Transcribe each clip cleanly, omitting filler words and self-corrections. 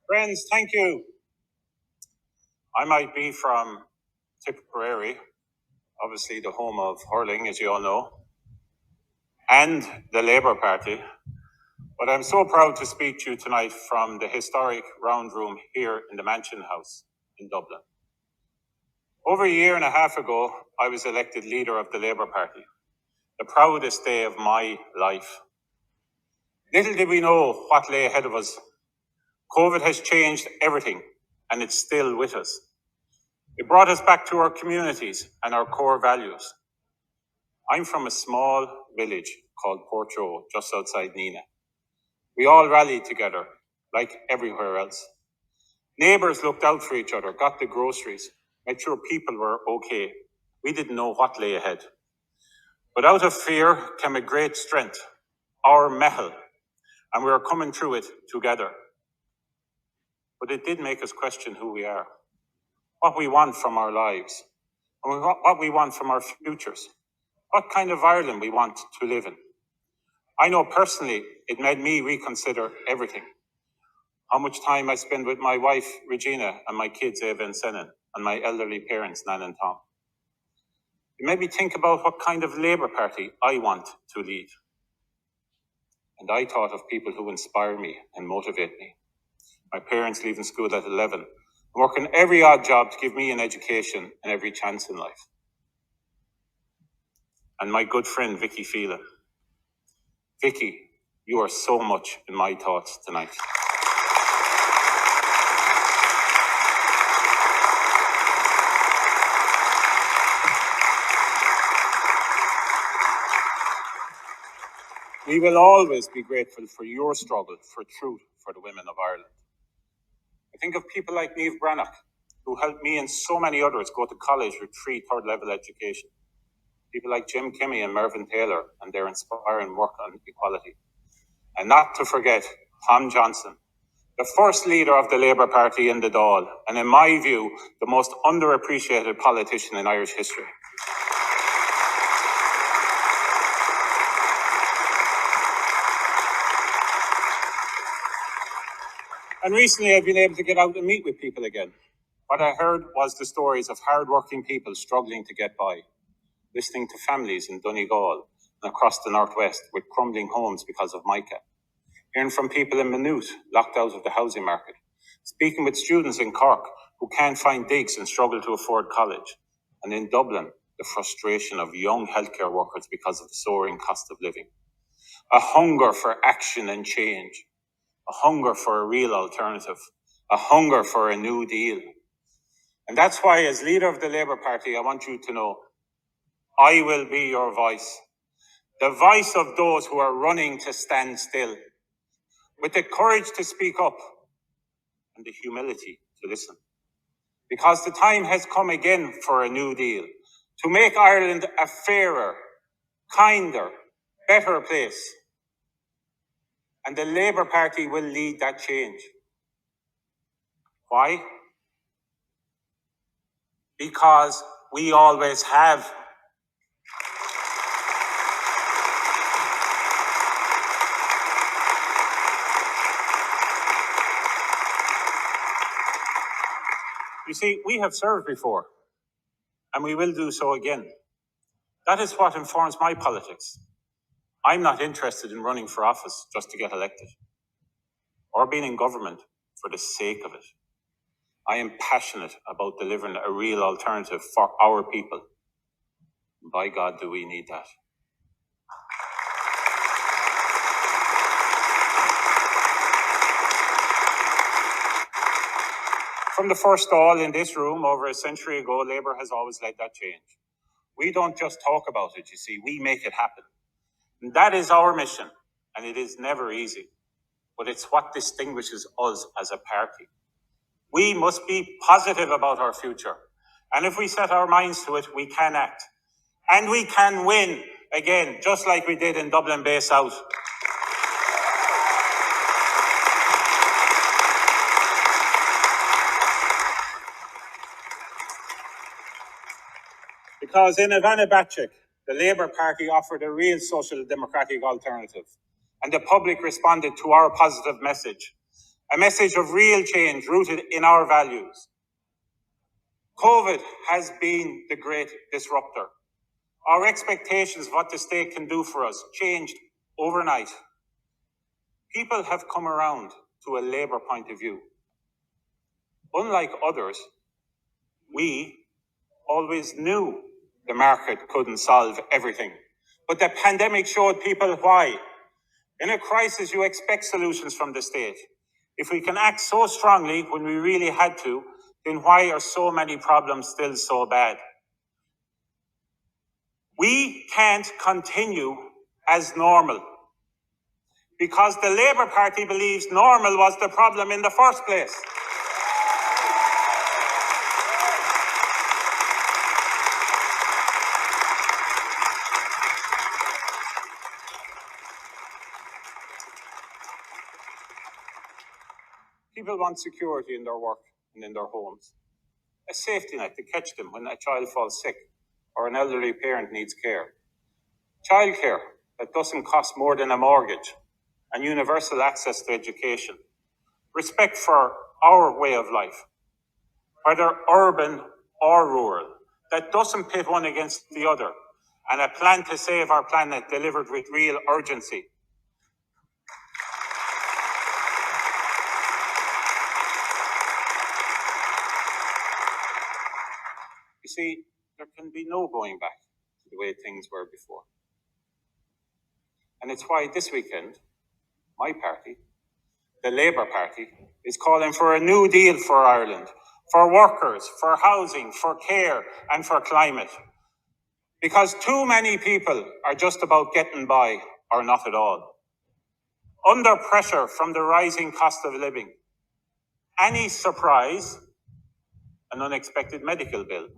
Friends, thank you. I might be from Tipperary, obviously the home of hurling, as you all know, and the Labour Party, but I'm so proud to speak to you tonight from the historic round room here in the Mansion House in Dublin. Over a year and a half ago, I was elected leader of the Labour Party, the proudest day of my life. Little did we know what lay ahead of us. COVID has changed everything, and it's still with us. It brought us back to our communities and our core values. I'm from a small village called Portro, just outside Nina. We all rallied together, like everywhere else. Neighbours looked out for each other, got the groceries, made sure people were okay. We didn't know what lay ahead. But out of fear came a great strength, our mettle, and we were coming through it together. But it did make us question who we are, what we want from our lives, and what we want from our futures, what kind of Ireland we want to live in. I know personally it made me reconsider everything. How much time I spend with my wife, Regina, and my kids, Eva and Senan, and my elderly parents, Nan and Tom. It made me think about what kind of Labour Party I want to lead. And I thought of people who inspire me and motivate me. My parents leaving school at 11, and working every odd job to give me an education and every chance in life. And my good friend, Vicky Phelan. Vicky, you are so much in my thoughts tonight. We will always be grateful for your struggle for truth for the women of Ireland. I think of people like Niamh Brannock, who helped me and so many others go to college with 3 third-level education. People like Jim Kimmy and Mervyn Taylor and their inspiring work on equality. And not to forget Tom Johnson, the first leader of the Labour Party in the Dáil, and in my view, the most underappreciated politician in Irish history. And recently I've been able to get out and meet with people again. What I heard was the stories of hard-working people struggling to get by, listening to families in Donegal and across the northwest with crumbling homes because of mica, hearing from people in Maynooth locked out of the housing market, speaking with students in Cork who can't find digs and struggle to afford college, and in Dublin, the frustration of young healthcare workers because of the soaring cost of living. A hunger for action and change, a hunger for a real alternative, a hunger for a new deal. And that's why, as leader of the Labour Party, I want you to know, I will be your voice, the voice of those who are running to stand still, with the courage to speak up and the humility to listen. Because the time has come again for a new deal, to make Ireland a fairer, kinder, better place. And the Labour Party will lead that change. Why? Because we always have. You see, we have served before, and we will do so again. That is what informs my politics. I'm not interested in running for office just to get elected, or being in government for the sake of it. I am passionate about delivering a real alternative for our people. By God, do we need that. From the first Dáil in this room over a century ago, Labour has always led that change. We don't just talk about it, you see, we make it happen. And that is our mission, and it is never easy, but it's what distinguishes us as a party. We must be positive about our future, and if we set our minds to it, we can act. And we can win again, just like we did in Dublin Bay South. Because in Ivana Bacik, the Labour Party offered a real social democratic alternative, and the public responded to our positive message, a message of real change rooted in our values. COVID has been the great disruptor. Our expectations of what the state can do for us changed overnight. People have come around to a Labour point of view. Unlike others, we always knew the market couldn't solve everything. But the pandemic showed people why. In a crisis, you expect solutions from the state. If we can act so strongly when we really had to, then why are so many problems still so bad? We can't continue as normal because the Labour Party believes normal was the problem in the first place. People want security in their work and in their homes. A safety net to catch them when a child falls sick or an elderly parent needs care. Childcare that doesn't cost more than a mortgage, and universal access to education. Respect for our way of life, whether urban or rural, that doesn't pit one against the other, and a plan to save our planet delivered with real urgency. You see, there can be no going back to the way things were before. And it's why this weekend, my party, the Labour Party, is calling for a new deal for Ireland, for workers, for housing, for care, and for climate. Because too many people are just about getting by or not at all. Under pressure from the rising cost of living, any surprise, an unexpected medical bill,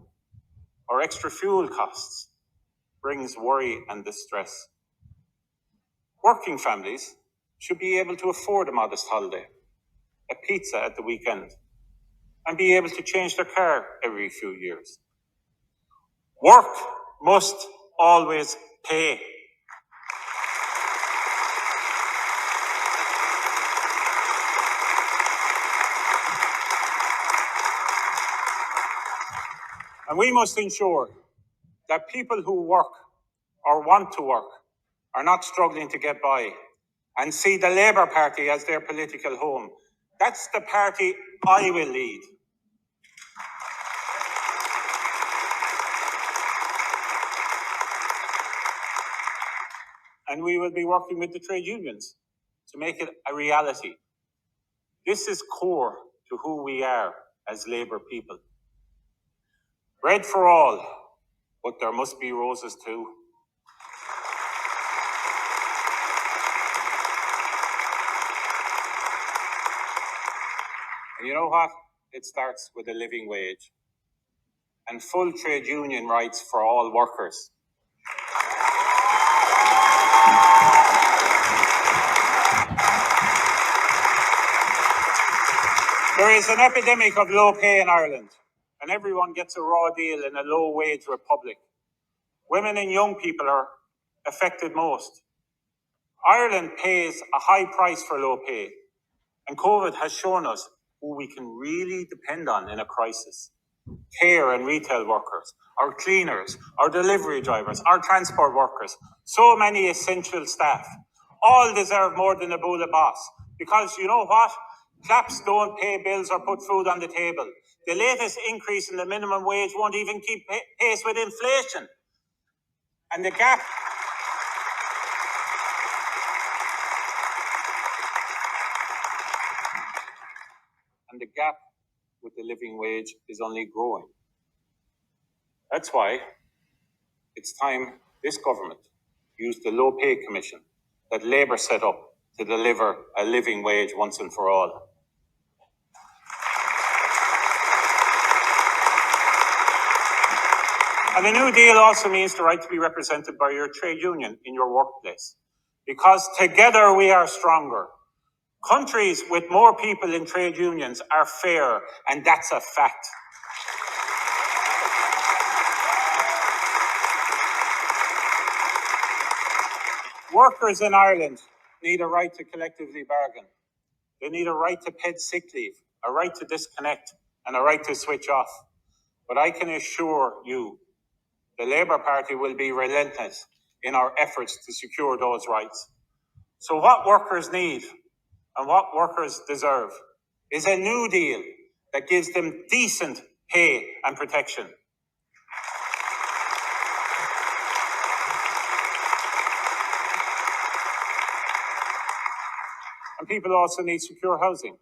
or extra fuel costs brings worry and distress. Working families should be able to afford a modest holiday, a pizza at the weekend, and be able to change their car every few years. Work must always pay. And we must ensure that people who work or want to work are not struggling to get by and see the Labour Party as their political home. That's the party I will lead. And we will be working with the trade unions to make it a reality. This is core to who we are as Labour people. Bread for all, but there must be roses too. And you know what? It starts with a living wage and full trade union rights for all workers. There is an epidemic of low pay in Ireland, and everyone gets a raw deal in a low-wage republic. Women and young people are affected most. Ireland pays a high price for low pay, and COVID has shown us who we can really depend on in a crisis. Care and retail workers, our cleaners, our delivery drivers, our transport workers, so many essential staff, all deserve more than a bullet boss. Because you know what? Claps don't pay bills or put food on the table. The latest increase in the minimum wage won't even keep pace with inflation. And the gap with the living wage is only growing. That's why it's time this government used the Low Pay Commission that Labour set up to deliver a living wage once and for all. And the New Deal also means the right to be represented by your trade union in your workplace. Because together we are stronger. Countries with more people in trade unions are fairer, and that's a fact. Workers in Ireland need a right to collectively bargain. They need a right to paid sick leave, a right to disconnect, and a right to switch off. But I can assure you, the Labour Party will be relentless in our efforts to secure those rights. So what workers need and what workers deserve is a new deal that gives them decent pay and protection. And people also need secure housing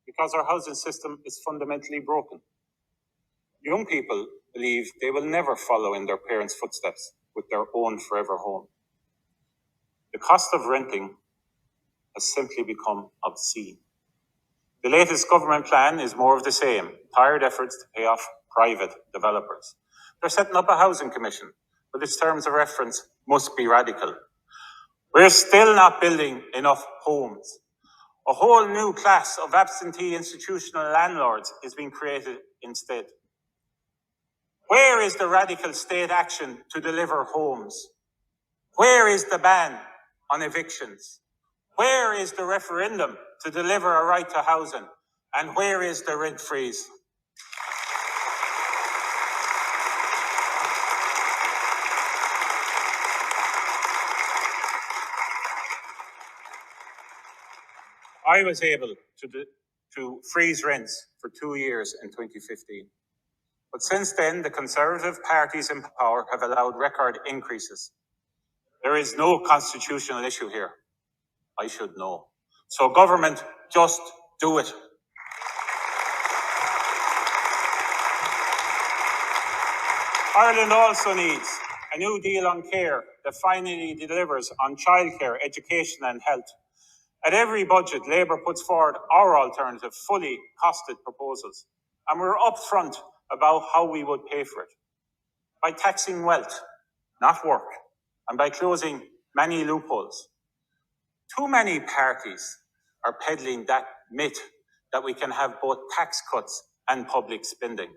because our housing system is fundamentally broken. Young people believe they will never follow in their parents' footsteps with their own forever home. The cost of renting has simply become obscene. The latest government plan is more of the same, tired efforts to pay off private developers. They're setting up a housing commission, but its terms of reference must be radical. We're still not building enough homes. A whole new class of absentee institutional landlords is being created instead. Where is the radical state action to deliver homes? Where is the ban on evictions? Where is the referendum to deliver a right to housing? And where is the rent freeze? I was able to freeze rents for 2 years in 2015. But since then, the Conservative parties in power have allowed record increases. There is no constitutional issue here. I should know. So government, just do it. Ireland also needs a new deal on care that finally delivers on childcare, education and health. At every budget, Labour puts forward our alternative, fully costed proposals. And we're upfront about how we would pay for it. By taxing wealth, not work, and by closing many loopholes. Too many parties are peddling that myth that we can have both tax cuts and public spending.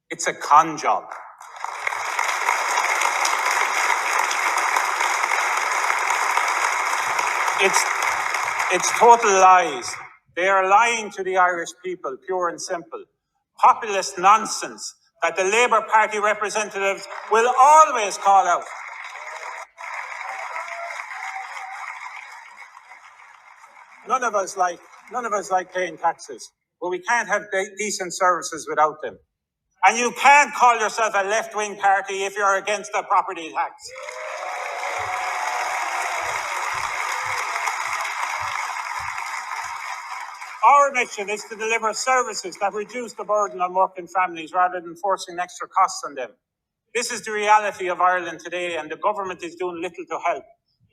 It's a con job. It's total lies. They are lying to the Irish people, pure and simple. Populist nonsense that the Labour Party representatives will always call out. None of us like paying taxes, but we can't have decent services without them. And you can't call yourself a left-wing party if you're against the property tax. Our mission is to deliver services that reduce the burden on working families rather than forcing extra costs on them. This is the reality of Ireland today, and the government is doing little to help.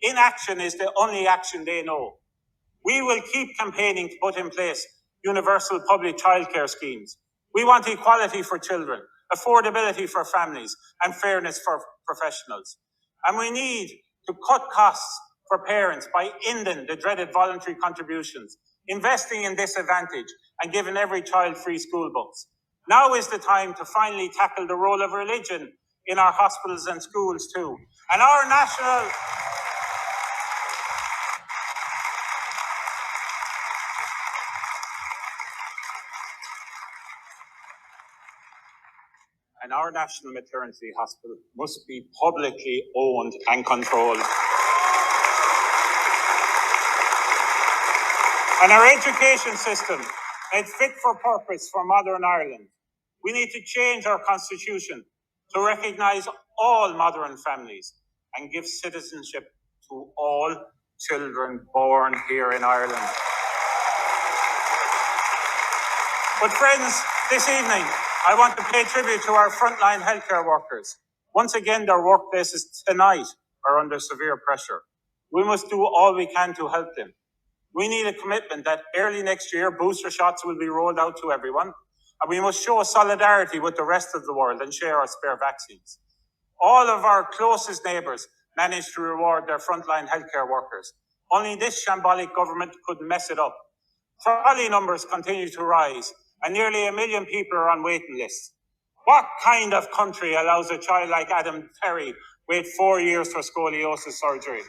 Inaction is the only action they know. We will keep campaigning to put in place universal public childcare schemes. We want equality for children, affordability for families, and fairness for professionals. And we need to cut costs for parents by ending the dreaded voluntary contributions, investing in disadvantage, and giving every child free school books. Now is the time to finally tackle the role of religion in our hospitals and schools too. And our national maternity hospital must be publicly owned and controlled. And our education system made fit for purpose for modern Ireland. We need to change our constitution to recognise all modern families and give citizenship to all children born here in Ireland. But friends, this evening, I want to pay tribute to our frontline healthcare workers. Once again, their workplaces tonight are under severe pressure. We must do all we can to help them. We need a commitment that early next year, booster shots will be rolled out to everyone, and we must show solidarity with the rest of the world and share our spare vaccines. All of our closest neighbours managed to reward their frontline healthcare workers. Only this shambolic government could mess it up. Trolley numbers continue to rise, and nearly 1 million people are on waiting lists. What kind of country allows a child like Adam Terry wait 4 years for scoliosis surgery?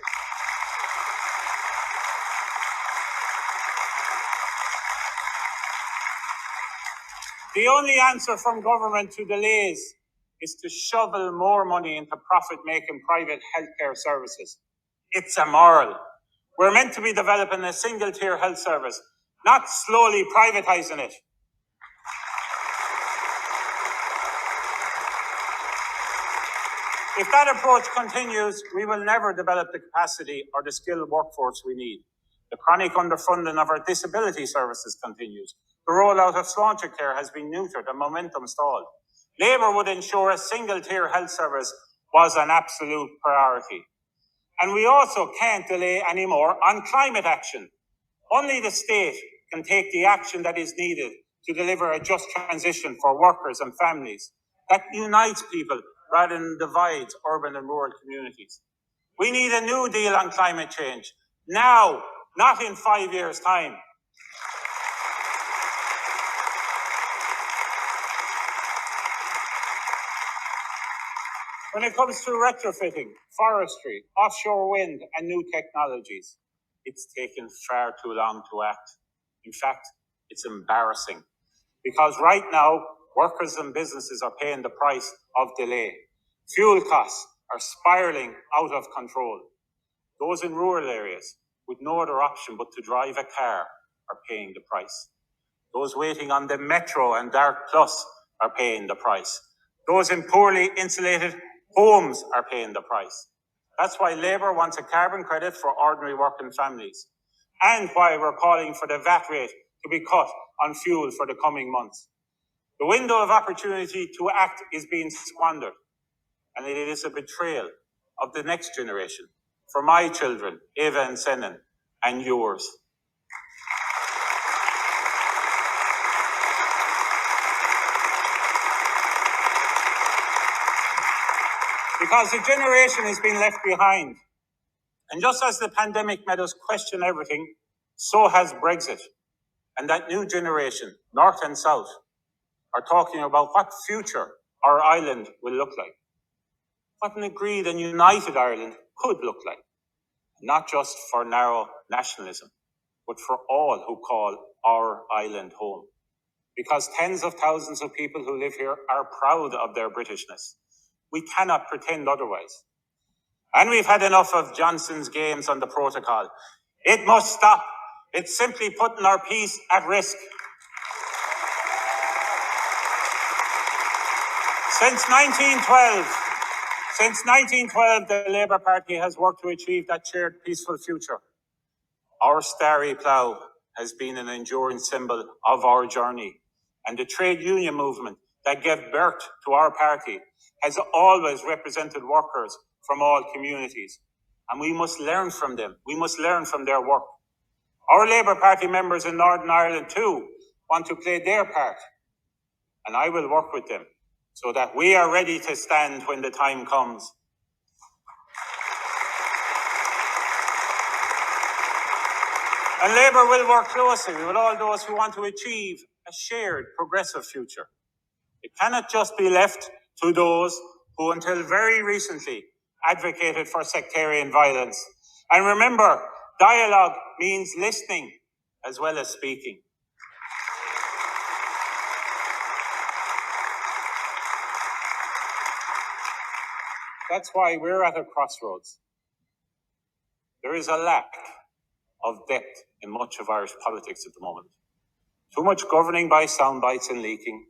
The only answer from government to delays is to shovel more money into profit-making private healthcare services. It's immoral. We're meant to be developing a single-tier health service, not slowly privatising it. If that approach continues, we will never develop the capacity or the skilled workforce we need. The chronic underfunding of our disability services continues. The rollout of sláinte care has been neutered and momentum stalled. Labour would ensure a single-tier health service was an absolute priority. And we also can't delay anymore on climate action. Only the state can take the action that is needed to deliver a just transition for workers and families that unites people rather than divides urban and rural communities. We need a new deal on climate change now, not in 5 years' time. When it comes to retrofitting, forestry, offshore wind, and new technologies, it's taken far too long to act. In fact, it's embarrassing because right now, workers and businesses are paying the price of delay. Fuel costs are spiraling out of control. Those in rural areas with no other option but to drive a car are paying the price. Those waiting on the Metro and Dark Plus are paying the price. Those in poorly insulated homes are paying the price. That's why Labour wants a carbon credit for ordinary working families, and why we're calling for the VAT rate to be cut on fuel for the coming months. The window of opportunity to act is being squandered, and it is a betrayal of the next generation, for my children, Eva and Senan, and yours. Because a generation has been left behind. And just as the pandemic made us question everything, so has Brexit. And that new generation, North and South, are talking about what future our island will look like. What an agreed and united Ireland could look like. Not just for narrow nationalism, but for all who call our island home. Because tens of thousands of people who live here are proud of their Britishness. We cannot pretend otherwise. And we've had enough of Johnson's games on the protocol. It must stop. It's simply putting our peace at risk. Since 1912, the Labour Party has worked to achieve that shared peaceful future. Our starry plough has been an enduring symbol of our journey, and the trade union movement that gave birth to our party has always represented workers from all communities, and we must learn from them. We must learn from their work. Our Labour Party members in Northern Ireland too want to play their part, and I will work with them so that we are ready to stand when the time comes. And Labour will work closely with all those who want to achieve a shared progressive future. It cannot just be left to those who until very recently advocated for sectarian violence. And remember, dialogue means listening as well as speaking. That's why we're at a crossroads. There is a lack of depth in much of Irish politics at the moment. Too much governing by sound bites and leaking.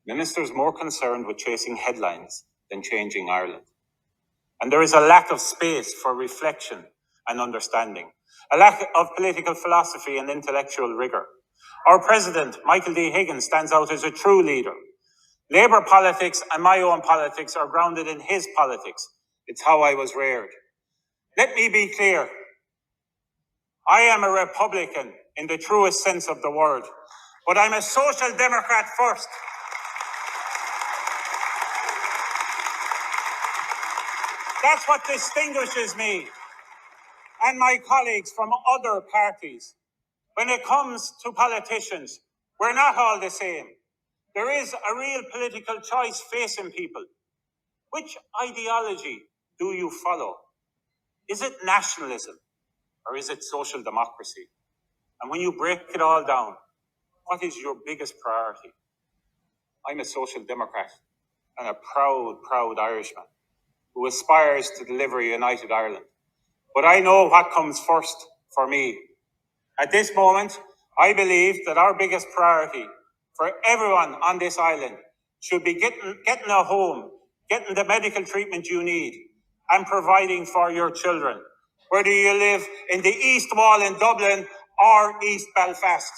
Ministers more concerned with chasing headlines than changing Ireland. And there is a lack of space for reflection and understanding. A lack of political philosophy and intellectual rigour. Our president, Michael D. Higgins, stands out as a true leader. Labour politics and my own politics are grounded in his politics. It's how I was reared. Let me be clear. I am a Republican in the truest sense of the word, but I'm a social democrat first. That's what distinguishes me and my colleagues from other parties. When it comes to politicians, we're not all the same. There is a real political choice facing people. Which ideology do you follow? Is it nationalism or is it social democracy? And when you break it all down, what is your biggest priority? I'm a social democrat and a proud Irishman who aspires to deliver a united Ireland. But I know what comes first for me. At this moment, I believe that our biggest priority for everyone on this island should be getting a home, getting the medical treatment you need, and providing for your children, whether you live in the East Wall in Dublin or East Belfast.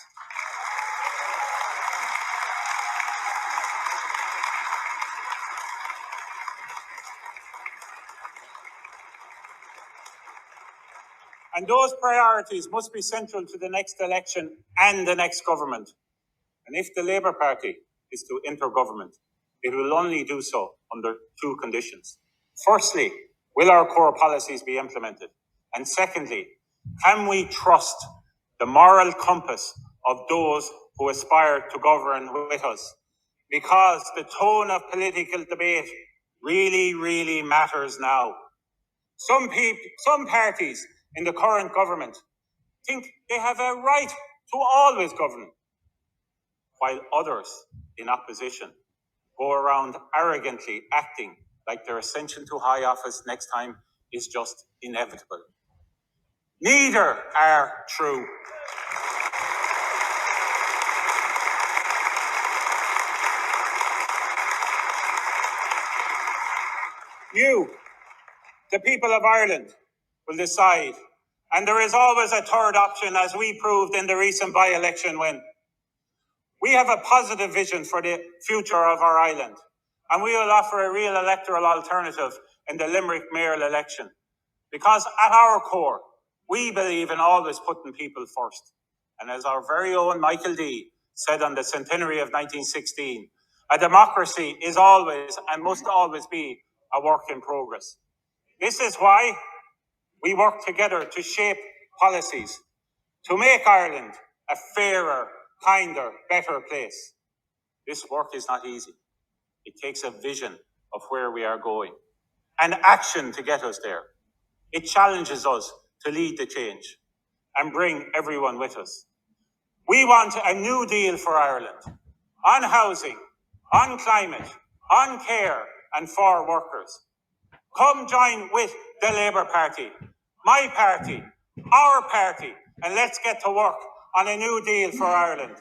And those priorities must be central to the next election and the next government. And if the Labour Party is to enter government, it will only do so under two conditions. Firstly, will our core policies be implemented? And secondly, can we trust the moral compass of those who aspire to govern with us? Because the tone of political debate really matters now. Some parties in the current government think they have a right to always govern, while others in opposition go around arrogantly acting like their ascension to high office next time is just inevitable. Neither are true. You, the people of Ireland, will decide. And there is always a third option, as we proved in the recent by-election win. We have a positive vision for the future of our island, and we will offer a real electoral alternative in the Limerick mayoral election. Because at our core, we believe in always putting people first. And as our very own Michael D said on the centenary of 1916, a democracy is always and must always be a work in progress. This is why we work together to shape policies to make Ireland a fairer, kinder, better place. This work is not easy. It takes a vision of where we are going and action to get us there. It challenges us to lead the change and bring everyone with us. We want a new deal for Ireland on housing, on climate, on care, and for workers. Come join with the Labour Party, my party, our party, and let's get to work on a new deal for Ireland.